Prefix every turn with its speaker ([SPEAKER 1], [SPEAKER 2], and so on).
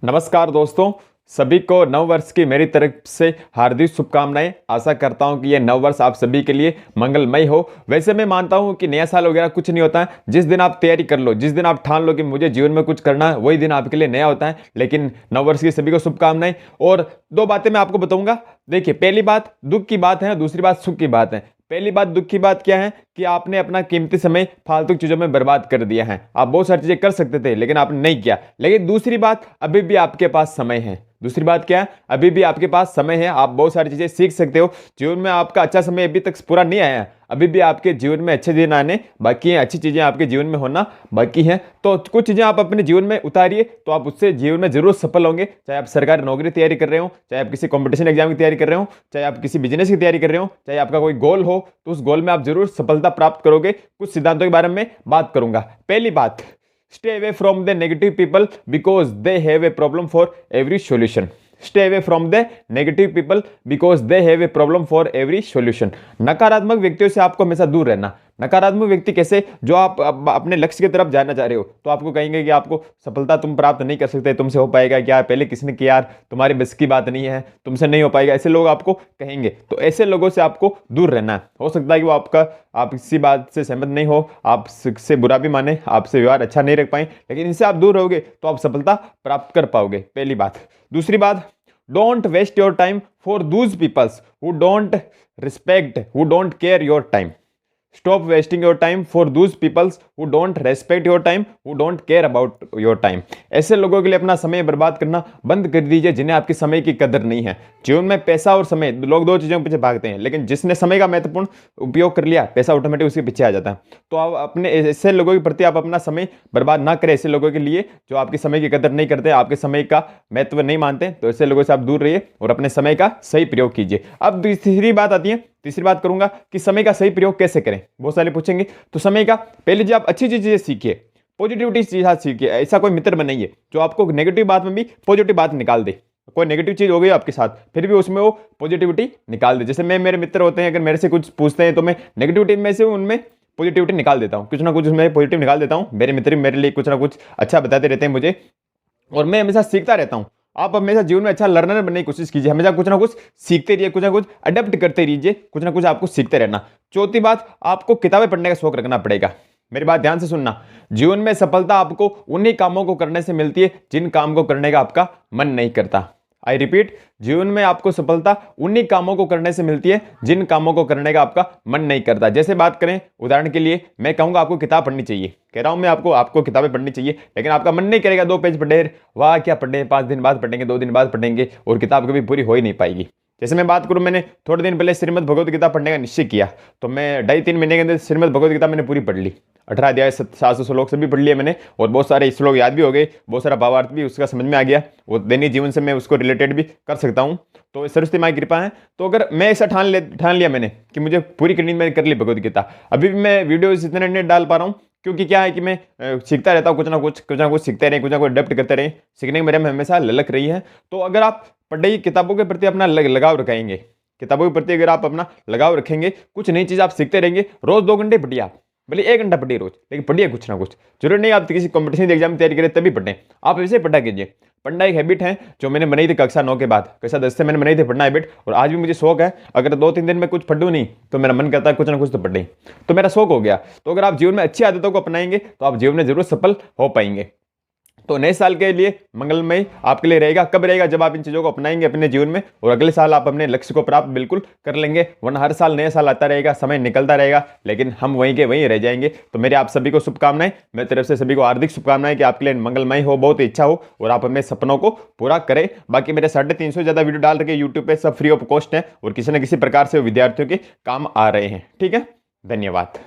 [SPEAKER 1] नमस्कार दोस्तों, सभी को नव वर्ष की मेरी तरफ से हार्दिक शुभकामनाएं। आशा करता हूं कि यह नव वर्ष आप सभी के लिए मंगलमय हो। वैसे मैं मानता हूं कि नया साल वगैरह कुछ नहीं होता है। जिस दिन आप तैयारी कर लो, जिस दिन आप ठान लो कि मुझे जीवन में कुछ करना है, वही दिन आपके लिए नया होता है। लेकिन नव वर्ष की सभी को शुभकामनाएं। और दो बातें मैं आपको बताऊंगा। देखिए, पहली बात दुख की बात है, दूसरी बात सुख की बात है। पहली बात दुख की बात क्या है कि आपने अपना कीमती समय फालतू चीजों में बर्बाद कर दिया है। आप बहुत सारी चीजें कर सकते थे लेकिन आपने नहीं किया। लेकिन दूसरी बात, अभी भी आपके पास समय है। दूसरी बात क्या है, अभी भी आपके पास समय है। आप बहुत सारी चीजें सीख सकते हो। जीवन में आपका अच्छा समय अभी तक पूरा नहीं आया है। अभी भी आपके जीवन में अच्छे दिन आने बाकी हैं, अच्छी चीजें आपके जीवन में होना बाकी हैं। तो कुछ चीजें आप अपने जीवन में उतारिए, तो आप उससे जीवन में जरूर सफल होंगे। चाहे आप सरकारी नौकरी तैयारी कर रहे हो, चाहे आप किसी कंपटीशन एग्जाम की तैयारी कर रहे हो, चाहे आप किसी बिजनेस की तैयारी कर रहे हो, चाहे आपका कोई गोल हो, तो उस गोल में आप जरूर सफलता प्राप्त करोगे। कुछ सिद्धांतों के बारे में बात करूंगा। पहली बात, stay away from the negative people because they have a problem for every solution. Stay away from the negative people because they have a problem for every solution. नकारात्मक व्यक्तियों से आपको हमेशा दूर रहना। नकारात्मक व्यक्ति कैसे, जो आप अपने लक्ष्य की तरफ जाना चाह रहे हो तो आपको कहेंगे कि आपको सफलता तुम प्राप्त नहीं कर सकते, तुमसे हो पाएगा क्या, पहले किसी ने किया यार, तुम्हारी बस की बात नहीं है, तुमसे नहीं हो पाएगा, ऐसे लोग आपको कहेंगे। तो ऐसे लोगों से आपको दूर रहना है। हो सकता है कि वो आप इसी बात से सहमत नहीं हो, आपसे बुरा भी माने, आपसे व्यवहार अच्छा नहीं रख पाए, लेकिन इनसे आप दूर रहोगे तो आप सफलता प्राप्त कर पाओगे। पहली बात। दूसरी बात, don't waste your time for those peoples who don't respect, who don't care your time. Stop wasting your time for those peoples who don't respect your time, who don't care about your time. ऐसे लोगों के लिए अपना समय बर्बाद करना बंद कर दीजिए जिन्हें आपके समय की कदर नहीं है। जीवन में पैसा और समय, लोग दो चीजों के पीछे भागते हैं, लेकिन जिसने समय का महत्वपूर्ण उपयोग कर लिया, पैसा ऑटोमेटिक उसके पीछे आ जाता है। तो आप अपने ऐसे लोगों के प्रति आप अपना समय बर्बाद ना करें। ऐसे लोगों के लिए जो आपके समय की कदर नहीं करते, आपके समय का महत्व नहीं मानते, तो ऐसे लोगों से आप दूर रहिए और अपने समय का सही प्रयोग कीजिए। अब तीसरी बात आती है, तीसरी बात करूंगा कि समय का सही प्रयोग कैसे करें। बहुत सारे पूछेंगे, तो समय का पहले जो आप अच्छी चीजें सीखिए, पॉजिटिविटी चीज सीखिए। ऐसा कोई मित्र बनाइए जो आपको नेगेटिव बात में भी पॉजिटिव बात निकाल दे। कोई नेगेटिव चीज हो गई आपके साथ, फिर भी उसमें वो पॉजिटिविटी निकाल दे। जैसे मेरे मित्र होते हैं, अगर मेरे से कुछ पूछते हैं तो मैं नेगेटिविटी में से उनमें पॉजिटिविटी निकाल देता हूँ, कुछ ना कुछ उसमें पॉजिटिव निकाल देता हूँ। मेरे मित्र मेरे लिए कुछ ना कुछ अच्छा बताते रहते हैं मुझे, और मैं हमेशा सीखता रहता हूँ। आप हमेशा जीवन में अच्छा लर्नर बनने की कोशिश कीजिए। हमेशा कुछ ना कुछ सीखते रहिए, कुछ ना कुछ अडेप्ट करते रहिए, कुछ ना कुछ आपको सीखते रहना। चौथी बात, आपको किताबें पढ़ने का शौक रखना पड़ेगा। मेरी बात ध्यान से सुनना। जीवन में सफलता आपको उन्हीं कामों को करने से मिलती है जिन काम को करने का आपका मन नहीं करता। आई रिपीट, जीवन में आपको सफलता उन्हीं कामों को करने से मिलती है जिन कामों को करने का आपका मन नहीं करता। जैसे बात करें, उदाहरण के लिए मैं कहूंगा आपको किताब पढ़नी चाहिए, कह रहा हूं मैं आपको किताबें पढ़नी चाहिए, लेकिन आपका मन नहीं करेगा। 2 पेज पढ़े, वाह क्या पढ़े, 5 दिन बाद पढ़ेंगे, 2 दिन बाद पढ़ेंगे, और किताब कभी पूरी हो ही नहीं पाएगी। जैसे मैं बात करूं, मैंने थोड़े दिन पहले श्रीमद् भगवद गीता पढ़ने का निश्चय किया, तो मैं 2.5-3 महीने के अंदर श्रीमद् भगवद गीता मैंने पूरी पढ़ ली। 18 अध्याय 700 श्लोक से भी पढ़ लिए मैंने, और बहुत सारे श्लोक याद भी हो गए, बहुत सारा भावार्थ भी उसका समझ में आ गया, वो दैनिक जीवन से मैं उसको रिलेटेड भी कर सकता हूँ। तो सरस्वती माँ की कृपा है। तो अगर मैं ऐसा ठान लिया मैंने कि मुझे पूरी करनी, मैंने कर ली भगवद गीता। अभी भी मैं वीडियोज इतने नहीं डाल पा रहा हूँ क्योंकि क्या है कि मैं सीखता रहता हूँ, कुछ ना कुछ सीखते रहे, कुछ ना कुछ अडेप्ट करते रहे। सीखने की मेरे में हमेशा ललक रही है। तो अगर आप पढ़ाई किताबों के प्रति अपना लगाव रखेंगे, किताबों के प्रति अगर आप अपना लगाव रखेंगे, कुछ नई चीज आप सीखते रहेंगे। रोज 2 घंटे पढ़िए, आप भले 1 घंटा पढ़िए रोज, लेकिन पढ़िए कुछ ना कुछ। जरूरी नहीं आप किसी कॉम्पिटिशन एग्जाम की तैयारी करें तभी पढ़ें, आप ऐसे पढ़ा कीजिए। पढ़ना एक हैबिट है जो मैंने बनाई थी कक्षा 9 के बाद, कक्षा 10 से मैंने बनाई थी पढ़ना हैबिट, और आज भी मुझे शौक है। अगर 2-3 दिन में कुछ पढ़ूं नहीं तो मेरा मन करता है कुछ ना कुछ तो पढ़ें, तो मेरा शौक हो गया। तो अगर आप जीवन में अच्छी आदतों को अपनाएंगे तो आप जीवन में जरूर सफल हो पाएंगे। तो नए साल के लिए मंगलमय आपके लिए रहेगा। कब रहेगा? जब आप इन चीजों को अपनाएंगे अपने जीवन में, और अगले साल आप अपने लक्ष्य को प्राप्त बिल्कुल कर लेंगे। वरना हर साल नया साल आता रहेगा, समय निकलता रहेगा, लेकिन हम वहीं के वहीं रह जाएंगे। तो मेरे आप सभी को शुभकामनाएं, मेरी तरफ से सभी को हार्दिक शुभकामनाएं कि आपके लिए मंगलमय हो, बहुत इच्छा हो और आप अपने सपनों को पूरा करें। बाकी मेरे 350 से ज्यादा वीडियो डाल रखे यूट्यूब पे, सब फ्री ऑफ कॉस्ट है और किसी न किसी प्रकार से विद्यार्थियों के काम आ रहे हैं। ठीक है, धन्यवाद।